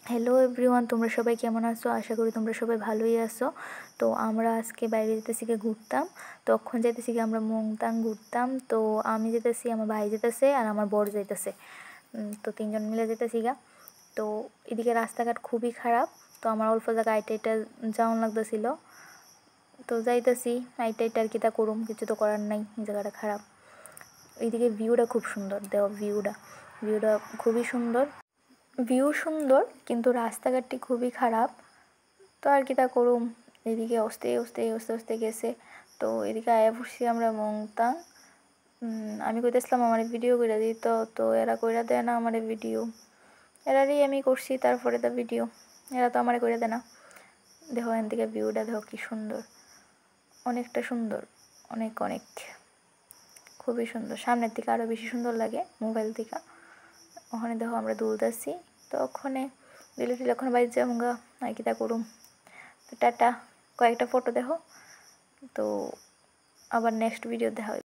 Hello everyone, তোমরা সবাই কেমন আছো? আশা করি তোমরা সবাই ভালোই আছো। তো আমরা আজকে বাইরে যেতেছি গিয়ে ঘুরতাম। তখন যেতেছি গিয়ে আমরা মুংতাং ঘুরতাম। তো আমি যেতেছি, আমার ভাই যেতেছে, আর আমার বর যাইতেছে। তো 3জন মিলে যেতেছি গা। তো এদিকে রাস্তাঘাট খুবই খারাপ। তো আমার অল্প জায়গা আইটা যাওয়ান লাগতেছিল। তো যাইতেছি আইটা আর কি তা করুম, কিছু তো করার নাই, জায়গাটা খারাপ। এইদিকে ভিউটা খুব সুন্দর, দেখো ভিউটা খুবই সুন্দর। ভিউ সুন্দর কিন্তু রাস্তাঘাটটি খুবই খারাপ। তো আর কি তা করুম, এদিকে আস্তে গেছে। তো এদিকে আয়া পড়ছি আমরা মুংতাং। আমি কইতেছিলাম আমার ভিডিও কইরা দিত, তো এরা কইরা দেয় না আমার ভিডিও। এরারই আমি করছি, তারপরে তো ভিডিও এরা তো আমার কইরা দেয় না। দেখো এখান থেকে ভিউটা দেখো কি সুন্দর, অনেকটা সুন্দর, অনেক অনেক খুবই সুন্দর। সামনের থেকে আরও বেশি সুন্দর লাগে মোবাইল থেকে। ওখানে দেখো আমরা দুলতেছি। তো ওখানে দিলে ওখানে বাড়ি যাবো গা, আর কি তা করুম। তো টাটা, কয়েকটা ফটো দেখো। তো আবার নেক্সট ভিডিও দেখা হবে।